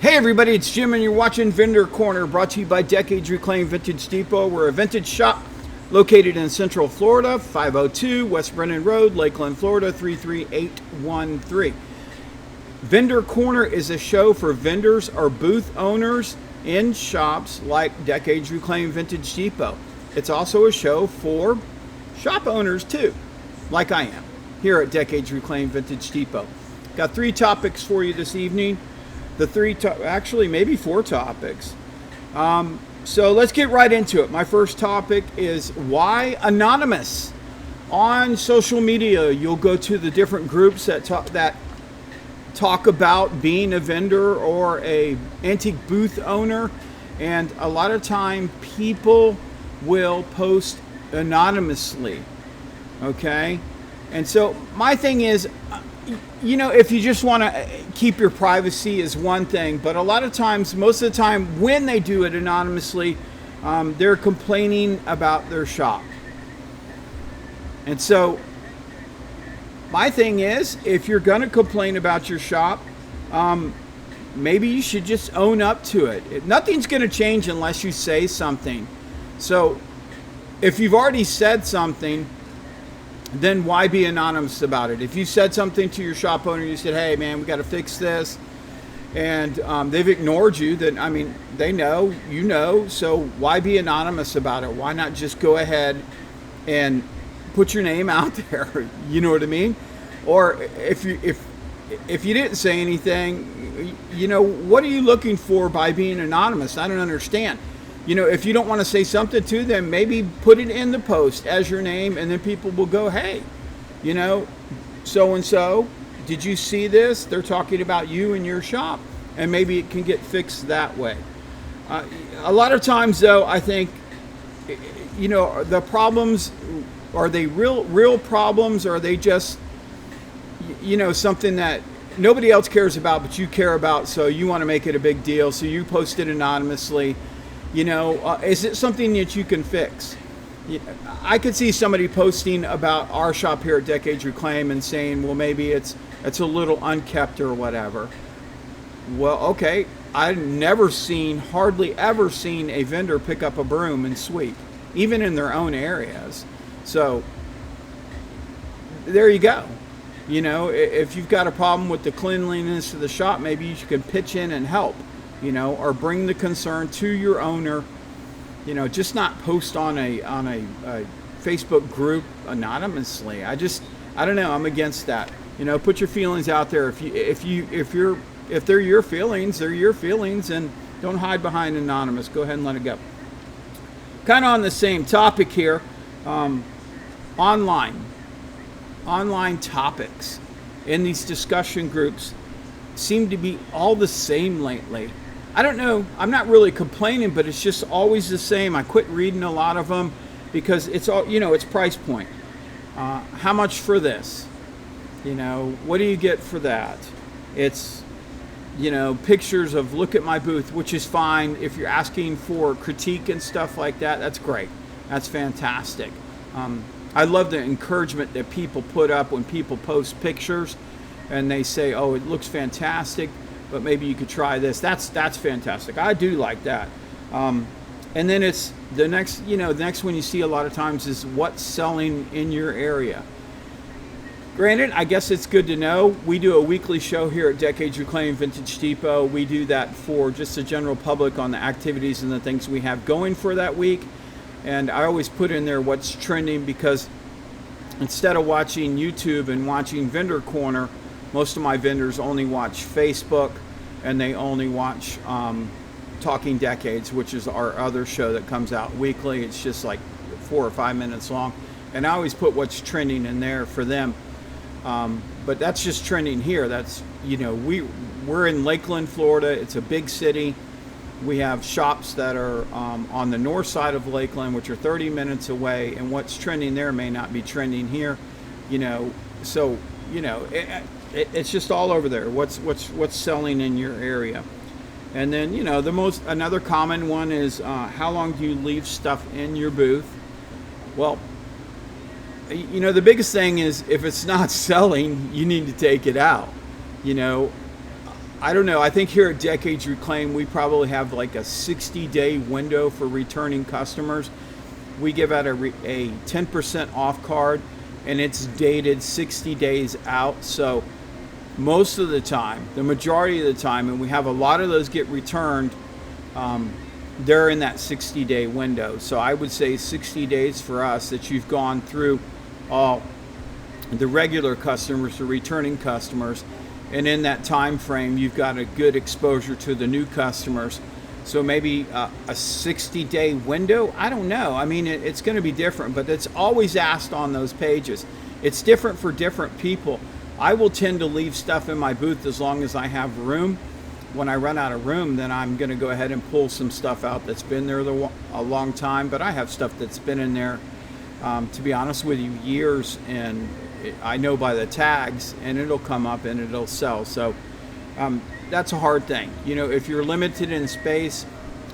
Hey everybody, it's Jim and you're watching Vendor Corner, brought to you by Decades Reclaimed Vintage Depot. We're a vintage shop located in Central Florida, 502 West Brennan Road, Lakeland, Florida, 33813. Vendor Corner is a show for vendors or booth owners in shops like Decades Reclaimed Vintage Depot. It's also a show for shop owners too, like I am, here at Decades Reclaimed Vintage Depot. Got 3 topics for you this evening. Actually maybe 4 topics. So let's get right into it. My first topic is why anonymous. On social media, you'll go to the different groups that talk about being a vendor or a antique booth owner, and a lot of time people will post anonymously. Okay, and so my thing is, if you just want to keep your privacy is one thing, but a lot of times, most of the time when they do it anonymously, they're complaining about their shop. And so my thing is, if you're going to complain about your shop, maybe you should just own up to it. Nothing's going to change unless you say something. So if you've already said something, then why be anonymous about it? If you said something to your shop owner, you said, hey man, we got to fix this, and they've ignored you, then they know, so why be anonymous about it? Why not just go ahead and put your name out there? You know what I mean? Or if you didn't say anything, what are you looking for by being anonymous? I don't understand. If you don't want to say something to them, maybe put it in the post as your name, and then people will go, hey, so-and-so, did you see this? They're talking about you and your shop, and maybe it can get fixed that way. A lot of times, though, I think, the problems, are they real problems, or are they just, something that nobody else cares about, but you care about, so you want to make it a big deal, so you post it anonymously. Is it something that you can fix? I could see somebody posting about our shop here at Decades Reclaim and saying, well, maybe it's a little unkept or whatever. Well, okay, I've hardly ever seen a vendor pick up a broom and sweep, even in their own areas. So there you go. If you've got a problem with the cleanliness of the shop, maybe you can pitch in and help. Or bring the concern to your owner. Just not post on a Facebook group anonymously. I don't know. I'm against that. Put your feelings out there. If they're your feelings, they're your feelings, and don't hide behind anonymous. Go ahead and let it go. Kind of on the same topic here, online topics in these discussion groups seem to be all the same lately. I don't know, I'm not really complaining, but it's just always the same. I quit reading a lot of them because it's all, it's price point. How much for this? What do you get for that? It's, pictures of look at my booth, which is fine. If you're asking for critique and stuff like that, that's great. That's fantastic. I love the encouragement that people put up when people post pictures and they say, oh, it looks fantastic, but maybe you could try this. That's fantastic. I do like that. And then it's the next one you see a lot of times is what's selling in your area. Granted, I guess it's good to know. We do a weekly show here at Decades Reclaimed Vintage Depot. We do that for just the general public on the activities and the things we have going for that week. And I always put in there what's trending, because instead of watching YouTube and watching Vendor Corner, most of my vendors only watch Facebook, and they only watch Talking Decades, which is our other show that comes out weekly. It's just like 4 or 5 minutes long, and I always put what's trending in there for them. But that's just trending here. That's we're in Lakeland, Florida. It's a big city. We have shops that are on the north side of Lakeland, which are 30 minutes away, and what's trending there may not be trending here. So it's just all over there. What's selling in your area, and then another common one is how long do you leave stuff in your booth? Well, the biggest thing is if it's not selling, you need to take it out. I don't know. I think here at Decades Reclaim, we probably have like a 60-day window for returning customers. We give out a 10% off card, and it's dated 60 days out. So most of the time, the majority of the time, and we have a lot of those get returned, they're in that 60-day window. So I would say 60 days for us that you've gone through all the regular customers, the returning customers, and in that time frame you've got a good exposure to the new customers. So maybe a 60-day window, I don't know. I mean, it's going to be different, but it's always asked on those pages. It's different for different people. I will tend to leave stuff in my booth as long as I have room. When I run out of room, then I'm going to go ahead and pull some stuff out that's been there a long time, but I have stuff that's been in there, to be honest with you, years, and I know by the tags, and it'll come up and it'll sell. So that's a hard thing. You know, if you're limited in space,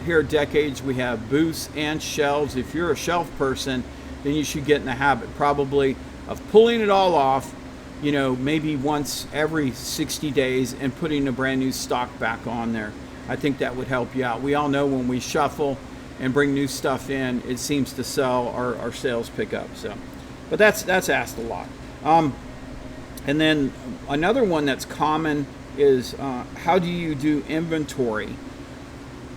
here at Decades we have booths and shelves. If you're a shelf person, then you should get in the habit probably of pulling it all off, you know, maybe once every 60 days and putting a brand new stock back on there. I think that would help you out. We all know when we shuffle and bring new stuff in, it seems to sell, our sales pick up. So, but that's asked a lot. And then another one that's common is how do you do inventory?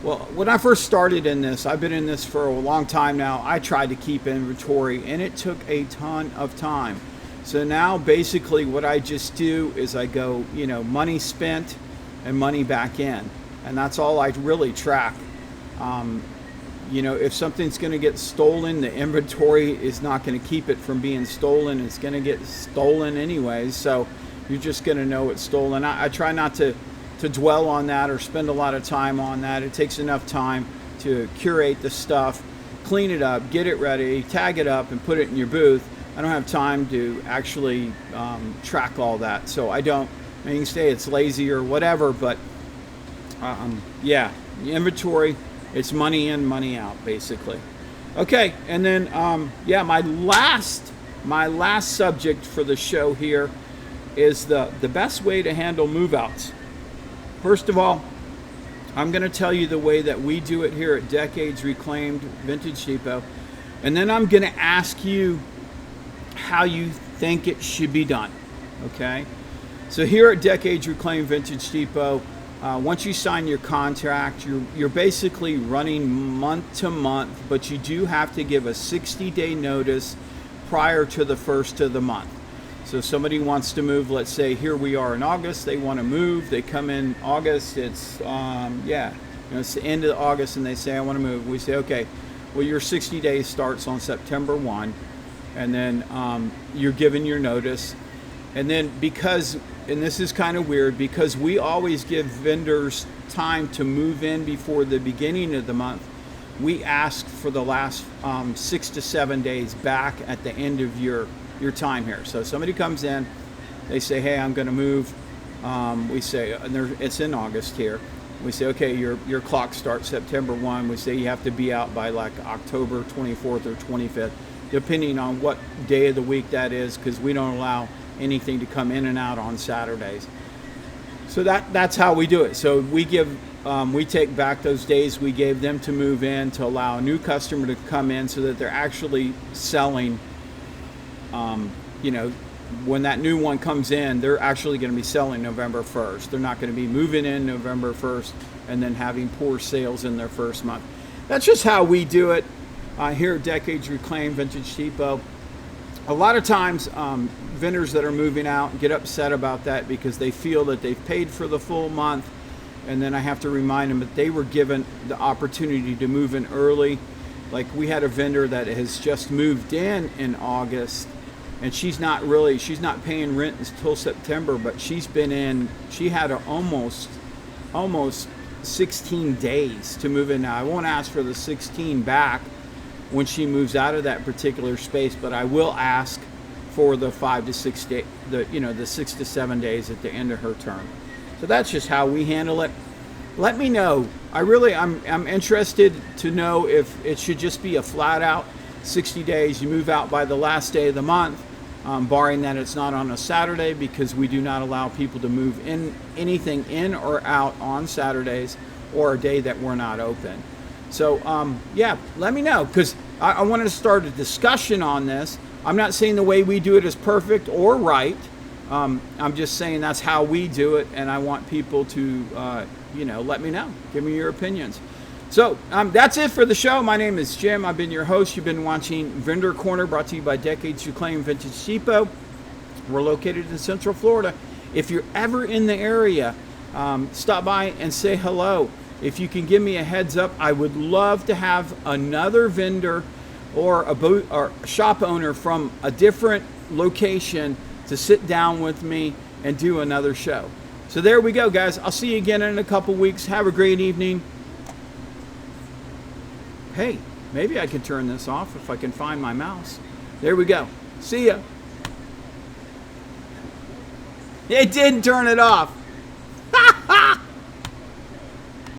Well, when I first started in this, I've been in this for a long time now, I tried to keep inventory and it took a ton of time. So now basically what I just do is I go, you know, money spent and money back in. And that's all I really track. You know, if something's going to get stolen, the inventory is not going to keep it from being stolen. It's going to get stolen anyways. So you're just going to know it's stolen. I try not to dwell on that or spend a lot of time on that. It takes enough time to curate the stuff, clean it up, get it ready, tag it up, and put it in your booth. I don't have time to actually track all that. So I don't. I mean, you can say it's lazy or whatever, but yeah, the inventory, it's money in, money out, basically. Okay, and then yeah, my last subject for the show here is the best way to handle move-outs. First of all, I'm going to tell you the way that we do it here at Decades Reclaimed Vintage Depot, and then I'm going to ask you how you think it should be done. Okay, so here at Decades Reclaimed Vintage Depot, once you sign your contract, you're basically running month to month, but you do have to give a 60-day notice prior to the first of the month. So if somebody wants to move, let's say here we are in August, they want to move, they come in August, it's yeah, you know, it's the end of August, and they say I want to move. We say, okay, well, your 60 days starts on September 1, and then you're given your notice. And then because, and this is kind of weird, because we always give vendors time to move in before the beginning of the month, we ask for the last 6 to 7 days back at the end of your time here. So somebody comes in, they say, hey, I'm going to move. We say, and it's in August here. We say, okay, your clock starts September 1. We say you have to be out by like October 24th or 25th, depending on what day of the week that is, because we don't allow anything to come in and out on Saturdays. So that's how we do it. So we take back those days we gave them to move in to allow a new customer to come in so that they're actually selling. You know, when that new one comes in, they're actually going to be selling November 1st. They're not going to be moving in November 1st and then having poor sales in their first month. That's just how we do it here at Decades Reclaimed Vintage Depot. A lot of times vendors that are moving out get upset about that because they feel that they've paid for the full month, and then I have to remind them that they were given the opportunity to move in early. Like we had a vendor that has just moved in August, and she's not paying rent until September, but she had almost 16 days to move in. Now I won't ask for the 16 back when she moves out of that particular space, but I will ask for the 5 to 6 days, the 6 to 7 days at the end of her term. So that's just how we handle it. Let me know. I'm interested to know if it should just be a flat out 60 days. You move out by the last day of the month, barring that it's not on a Saturday, because we do not allow people to move anything in or out on Saturdays or a day that we're not open. So yeah, let me know, because I wanted to start a discussion on this. I'm not saying the way we do it is perfect or right. I'm just saying that's how we do it, and I want people to let me know. Give me your opinions. So that's it for the show. My name is Jim. I've been your host. You've been watching Vendor Corner, brought to you by Decades Reclaimed Vintage Depot. We're located in Central Florida. If you're ever in the area, stop by and say hello. If you can give me a heads up, I would love to have another vendor or a boot or shop owner from a different location to sit down with me and do another show. So there we go, guys. I'll see you again in a couple weeks. Have a great evening. Hey, maybe I could turn this off if I can find my mouse. There we go. See ya. It didn't turn it off.